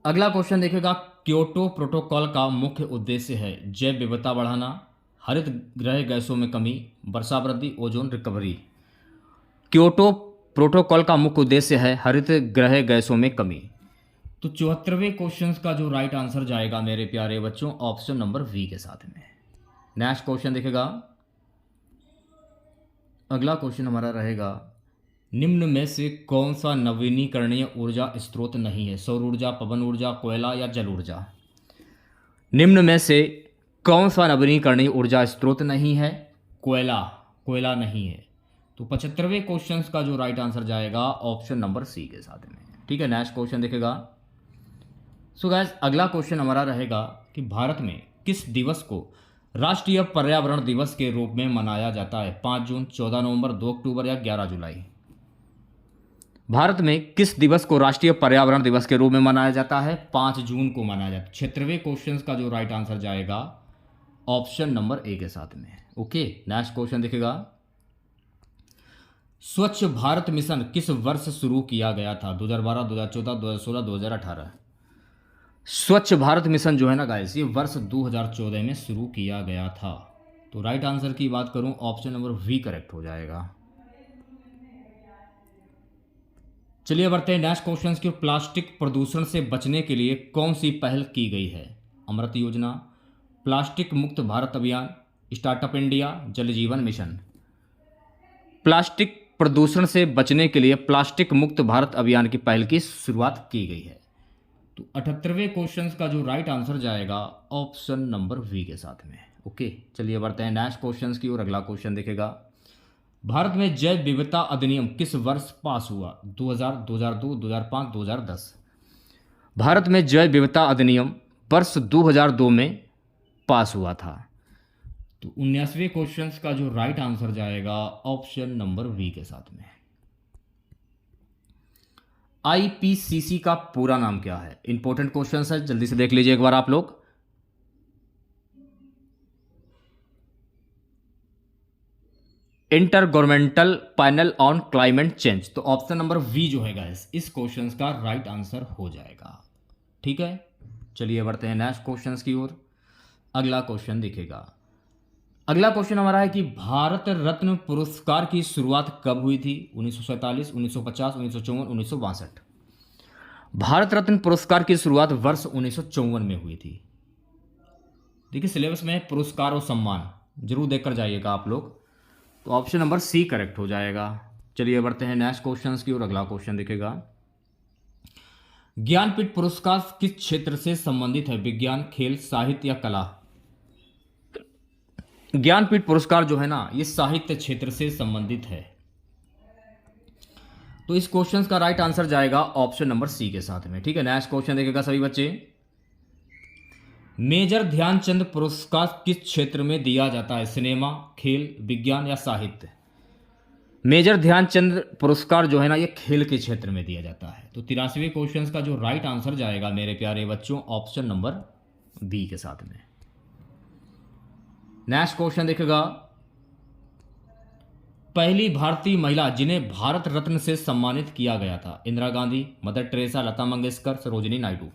अगला क्वेश्चन देखेगा क्योटो प्रोटोकॉल का मुख्य उद्देश्य है जैव विविधता बढ़ाना, हरित गृह गैसों में कमी, वर्षा वृद्धि, ओजोन रिकवरी। क्योटो प्रोटोकॉल का मुख्य उद्देश्य है हरित गृह गैसों में कमी। तो 74वें क्वेश्चन का जो राइट आंसर जाएगा मेरे प्यारे बच्चों ऑप्शन नंबर वी के साथ में। नेक्स्ट क्वेश्चन देखेगा। अगला क्वेश्चन हमारा रहेगा निम्न में से कौन सा नवीनीकरणीय ऊर्जा स्रोत नहीं है? सौर ऊर्जा, पवन ऊर्जा, कोयला या जल ऊर्जा। निम्न में से कौन सा नवीनीकरणीय ऊर्जा स्रोत नहीं है? कोयला नहीं है। तो 75वें क्वेश्चन का जो राइट आंसर जाएगा ऑप्शन नंबर सी के साथ में। ठीक है, नेक्स्ट क्वेश्चन देखेगा। सो गाइस, अगला क्वेश्चन हमारा रहेगा कि भारत में किस दिवस को राष्ट्रीय पर्यावरण दिवस के रूप में मनाया जाता है? 5 जून, 14 नवंबर, 2 अक्टूबर या 11 जुलाई। भारत में किस दिवस को राष्ट्रीय पर्यावरण दिवस के रूप में मनाया जाता है? 5 जून को मनाया जाता है। 76वें क्वेश्चन का जो राइट आंसर जाएगा ऑप्शन नंबर ए के साथ में। ओके, नेक्स्ट क्वेश्चन देखेगा। स्वच्छ भारत मिशन किस वर्ष शुरू किया गया था? 2012, 2014, 2016, 2018। स्वच्छ भारत मिशन जो है ना गाइस, ये वर्ष 2014 में शुरू किया गया था। तो राइट आंसर की बात करूं ऑप्शन नंबर वी करेक्ट हो जाएगा। चलिए बढ़ते हैं नेक्स्ट क्वेश्चन की। प्लास्टिक प्रदूषण से बचने के लिए कौन सी पहल की गई है? अमृत योजना, प्लास्टिक मुक्त भारत अभियान, स्टार्टअप इंडिया, जल जीवन मिशन। प्लास्टिक प्रदूषण से बचने के लिए प्लास्टिक मुक्त भारत अभियान की पहल की शुरुआत की गई है। तो 78वें क्वेश्चन का जो राइट आंसर जाएगा ऑप्शन नंबर वी के साथ में। ओके, चलिए बढ़ते हैं नेक्स्ट क्वेश्चन की और अगला क्वेश्चन देखेगा। भारत में जैव विविधता अधिनियम किस वर्ष पास हुआ? 2000, 2002, 2005, 2010। भारत में जैव विविधता अधिनियम वर्ष 2002 में पास हुआ था। तो 19वें क्वेश्चन का जो राइट आंसर जाएगा ऑप्शन नंबर वी के साथ में। आईपीसीसी का पूरा नाम क्या है? इंपॉर्टेंट क्वेश्चन है, जल्दी से देख लीजिए एक बार आप लोग। Inter governmental panel on climate change. तो ऑप्शन नंबर वी जो है गाइस इस क्वेश्चन का राइट आंसर हो जाएगा। ठीक है, चलिए बढ़ते हैं नेक्स्ट क्वेश्चन की ओर। अगला क्वेश्चन दिखेगा। अगला क्वेश्चन हमारा है कि भारत रत्न पुरस्कार की शुरुआत कब हुई थी? 1947, 1950, 1954, 1962। भारत रत्न पुरस्कार की शुरुआत वर्ष 1954 में हुई थी। देखिए, सिलेबस में पुरस्कार और सम्मान जरूर देखकर जाइएगा आप लोग। तो ऑप्शन नंबर सी करेक्ट हो जाएगा। चलिए बढ़ते हैं नेक्स्ट क्वेश्चन की और अगला क्वेश्चन दिखेगा। ज्ञानपीठ पुरस्कार किस क्षेत्र से संबंधित है? विज्ञान, खेल, साहित्य या कला। ज्ञानपीठ पुरस्कार जो है ना, ये साहित्य क्षेत्र से संबंधित है। तो इस क्वेश्चन का राइट आंसर जाएगा ऑप्शन नंबर सी के साथ में। ठीक है, नेक्स्ट क्वेश्चन देखेगा सभी बच्चे। मेजर ध्यानचंद पुरस्कार किस क्षेत्र में दिया जाता है? सिनेमा, खेल, विज्ञान या साहित्य। मेजर ध्यानचंद पुरस्कार जो है ना ये खेल के क्षेत्र में दिया जाता है। तो 83वें क्वेश्चन का जो राइट आंसर जाएगा मेरे प्यारे बच्चों ऑप्शन नंबर बी के साथ में। नेक्स्ट क्वेश्चन देखिएगा, पहली भारतीय महिला जिन्हें भारत रत्न से सम्मानित किया गया था, इंदिरा गांधी, मदर टेरेसा, लता मंगेशकर, सरोजिनी नायडू।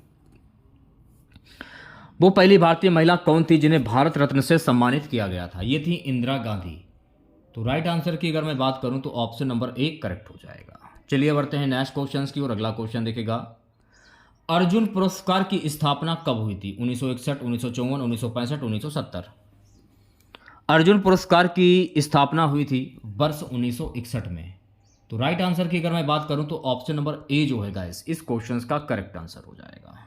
वो पहली भारतीय महिला कौन थी जिन्हें भारत रत्न से सम्मानित किया गया था? ये थी इंदिरा गांधी। तो राइट आंसर की अगर मैं बात करूं तो ऑप्शन नंबर 1 करेक्ट हो जाएगा। चलिए बढ़ते हैं नेक्स्ट क्वेश्चन की और अगला क्वेश्चन देखेगा, अर्जुन पुरस्कार की स्थापना कब हुई थी? 1961, 1954, 1965, 1970। अर्जुन पुरस्कार की स्थापना हुई थी वर्ष 1961 में। तो राइट आंसर की अगर मैं बात करूं तो ऑप्शन नंबर ए जो है गाइस इस क्वेश्चन का करेक्ट आंसर हो जाएगा।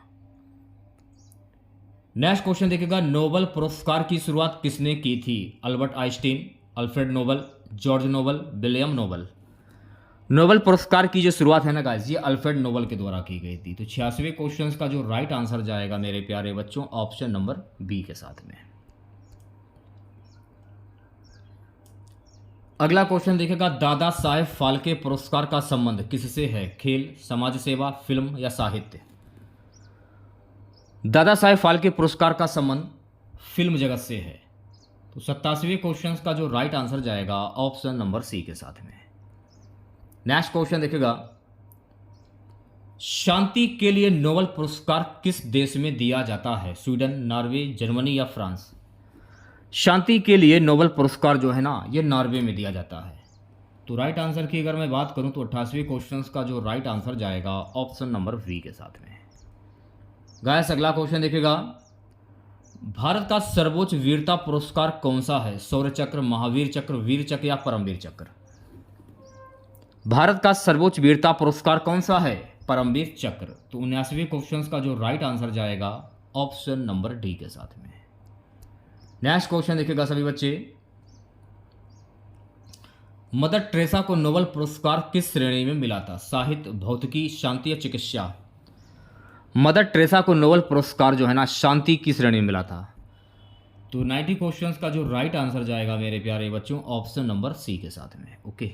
नेक्स्ट क्वेश्चन देखिएगा, नोबेल पुरस्कार की शुरुआत किसने की थी? Albert Einstein, Alfred Nobel, George Nobel, William Nobel. Nobel पुरस्कार की जो शुरुआत है ना गाइस ये अल्फ्रेड नोबल के द्वारा की गई थी। तो 86वें क्वेश्चन का जो राइट आंसर जाएगा मेरे प्यारे बच्चों ऑप्शन नंबर बी के साथ में। अगला क्वेश्चन देखिएगा, दादा साहेब फाल्के पुरस्कार का संबंध किससे है? खेल, समाज सेवा, फिल्म या साहित्य। दादा साहेब फाल्के पुरस्कार का संबंध फिल्म जगत से है। तो 87वें क्वेश्चन का जो राइट आंसर जाएगा ऑप्शन नंबर सी के साथ में। नेक्स्ट क्वेश्चन देखिएगा, शांति के लिए नोबेल पुरस्कार किस देश में दिया जाता है? स्वीडन, नॉर्वे, जर्मनी या फ्रांस। शांति के लिए नोबेल पुरस्कार जो है ना ये नॉर्वे में दिया जाता है। तो राइट आंसर की अगर मैं बात करूं तो 88वें क्वेश्चन का जो राइट आंसर जाएगा ऑप्शन नंबर बी के साथ में। गाइस अगला क्वेश्चन देखिएगा, भारत का सर्वोच्च वीरता पुरस्कार कौन सा है? शौर्य चक्र, महावीर चक्र, वीर चक्र या परमवीर चक्र। भारत का सर्वोच्च वीरता पुरस्कार कौन सा है? परमवीर चक्र। तो 79वें क्वेश्चन का जो राइट आंसर जाएगा ऑप्शन नंबर डी के साथ में। नेक्स्ट क्वेश्चन देखिएगा सभी बच्चे, मदर टेरेसा को नोबेल पुरस्कार किस श्रेणी में मिला था? साहित्य, भौतिकी, शांति या चिकित्सा। मदर टेरेसा को नोबेल पुरस्कार जो है ना शांति की श्रेणी में मिला था। तो 90 क्वेश्चंस का जो राइट आंसर जाएगा मेरे प्यारे बच्चों ऑप्शन नंबर सी के साथ में। ओके,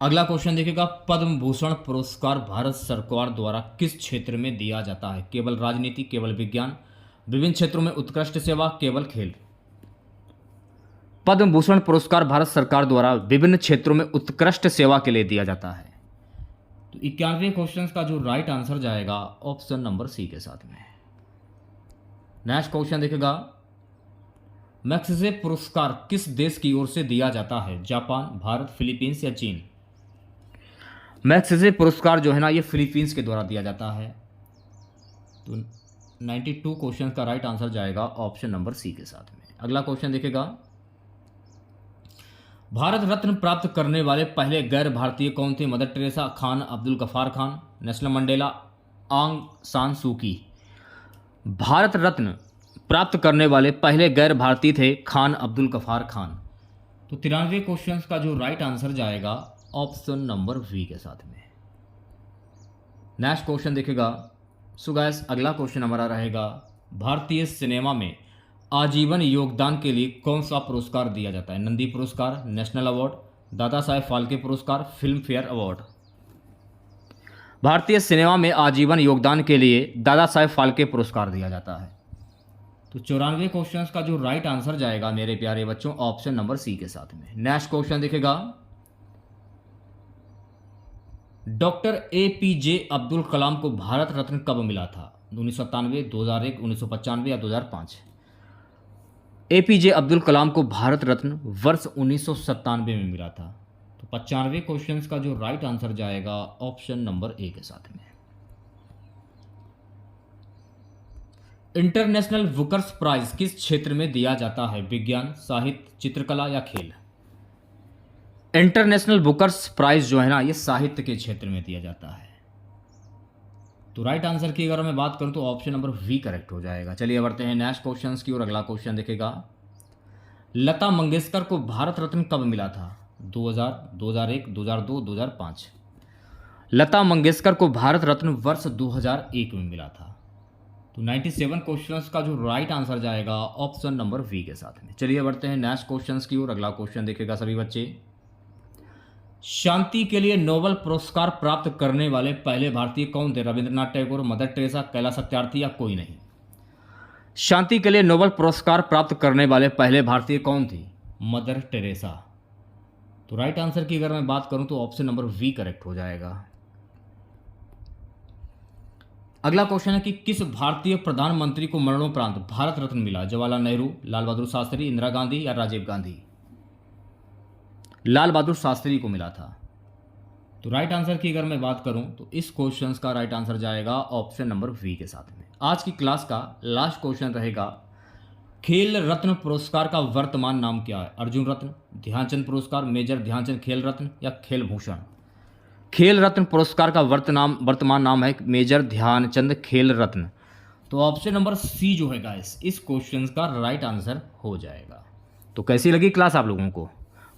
अगला क्वेश्चन देखिएगा, पद्म भूषण पुरस्कार भारत सरकार द्वारा किस क्षेत्र में दिया जाता है? केवल राजनीति, केवल विज्ञान, विभिन्न क्षेत्रों में उत्कृष्ट सेवा, केवल खेल। पद्म भूषण पुरस्कार भारत सरकार द्वारा विभिन्न क्षेत्रों में उत्कृष्ट सेवा के लिए दिया जाता है। तो 91वें क्वेश्चन का जो राइट आंसर जाएगा ऑप्शन नंबर सी के साथ में। नेक्स्ट क्वेश्चन देखिएगा, मैग्सेसे पुरस्कार किस देश की ओर से दिया जाता है? जापान, भारत, फिलीपींस या चीन। मैग्सेसे पुरस्कार जो है ना ये फिलीपींस के द्वारा दिया जाता है। तो 92 क्वेश्चन का राइट आंसर जाएगा ऑप्शन नंबर सी के साथ में। अगला क्वेश्चन देखिएगा, भारत रत्न प्राप्त करने वाले पहले गैर भारतीय कौन थे? Mother Teresa, Khan Abdul Ghaffar Khan, Nelson Mandela, Aung San सू की। भारत रत्न प्राप्त करने वाले पहले गैर भारतीय थे खान अब्दुल गफ्फार खान। तो 93वें क्वेश्चन का जो राइट आंसर जाएगा ऑप्शन नंबर वी के साथ में। नेक्स्ट क्वेश्चन देखिएगा, सो गाइस अगला क्वेश्चन हमारा रहेगा, भारतीय सिनेमा में आजीवन योगदान के लिए कौन सा पुरस्कार दिया जाता है? नंदी पुरस्कार, नेशनल अवार्ड, दादा साहेब फाल्के पुरस्कार, फिल्म फेयर अवार्ड। भारतीय सिनेमा में आजीवन योगदान के लिए दादा साहेब फाल्के पुरस्कार दिया जाता है। तो 94 क्वेश्चन का जो राइट आंसर जाएगा मेरे प्यारे बच्चों ऑप्शन नंबर सी के साथ में। नेक्स्ट क्वेश्चन देखेगा, डॉक्टर APJ अब्दुल कलाम को भारत रत्न कब मिला था? 1997, 2001, 1995 या 2005। APJ अब्दुल कलाम को भारत रत्न वर्ष 1997 में मिला था। तो 95वें क्वेश्चन का जो राइट आंसर जाएगा ऑप्शन नंबर ए के साथ में। इंटरनेशनल बुकर्स प्राइज किस क्षेत्र में दिया जाता है? विज्ञान, साहित्य, चित्रकला या खेल। इंटरनेशनल बुकर्स प्राइज जो है ना ये साहित्य के क्षेत्र में दिया जाता है। तो राइट आंसर की अगर मैं बात करूं तो ऑप्शन नंबर वी करेक्ट हो जाएगा। चलिए बढ़ते हैं नेक्स्ट क्वेश्चन की और अगला क्वेश्चन देखेगा, लता मंगेशकर को भारत रत्न कब मिला था? 2000, 2001, 2002, 2005। लता मंगेशकर को भारत रत्न वर्ष 2001 में मिला था। तो 97 क्वेश्चंस का जो राइट आंसर जाएगा ऑप्शन नंबर वी के साथ में। चलिए बढ़ते हैं नेक्स्ट क्वेश्चंस की और अगला क्वेश्चन देखेगा सभी बच्चे, शांति के लिए नोबेल पुरस्कार प्राप्त करने वाले पहले भारतीय कौन थे? रविंद्रनाथ टैगोर, मदर टेरेसा, कैलाश सत्यार्थी या कोई नहीं? शांति के लिए नोबेल पुरस्कार प्राप्त करने वाले पहले भारतीय कौन थी? Mother Teresa. तो राइट आंसर की अगर मैं बात करूं तो ऑप्शन नंबर वी करेक्ट हो जाएगा। अगला क्वेश्चन है कि किस भारतीय प्रधानमंत्री को मरणोपरांत भारत रत्न मिला? जवाहरलाल नेहरू, लाल बहादुर शास्त्री, इंदिरा गांधी या राजीव गांधी? लाल बहादुर शास्त्री को मिला था। तो राइट आंसर की अगर मैं बात करूं तो इस क्वेश्चन का राइट आंसर जाएगा ऑप्शन नंबर वी के साथ में। आज की क्लास का लास्ट क्वेश्चन रहेगा, खेल रत्न पुरस्कार का वर्तमान नाम क्या है? अर्जुन रत्न, ध्यानचंद पुरस्कार, मेजर ध्यानचंद खेल रत्न या खेल भूषण? खेल रत्न पुरस्कार का वर्तमान नाम है मेजर ध्यानचंद खेल रत्न। तो ऑप्शन नंबर सी जो है गाइस इस क्वेश्चन का राइट आंसर हो जाएगा। तो कैसी लगी क्लास आप लोगों को?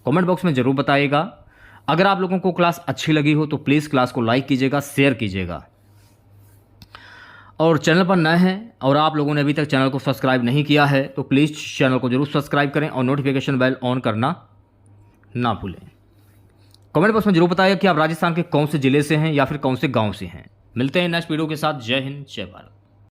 कमेंट बॉक्स में जरूर बताइएगा। अगर आप लोगों को क्लास अच्छी लगी हो तो प्लीज़ क्लास को लाइक कीजिएगा, शेयर कीजिएगा। और चैनल पर नए हैं और आप लोगों ने अभी तक चैनल को सब्सक्राइब नहीं किया है तो प्लीज़ चैनल को जरूर सब्सक्राइब करें और नोटिफिकेशन बेल ऑन करना ना भूलें। कमेंट बॉक्स में जरूर बताइए कि आप राजस्थान के कौन से ज़िले से हैं या फिर कौन से गांव से हैं। मिलते हैं नेक्स्ट वीडियो के साथ। जय हिंद, जय भारत।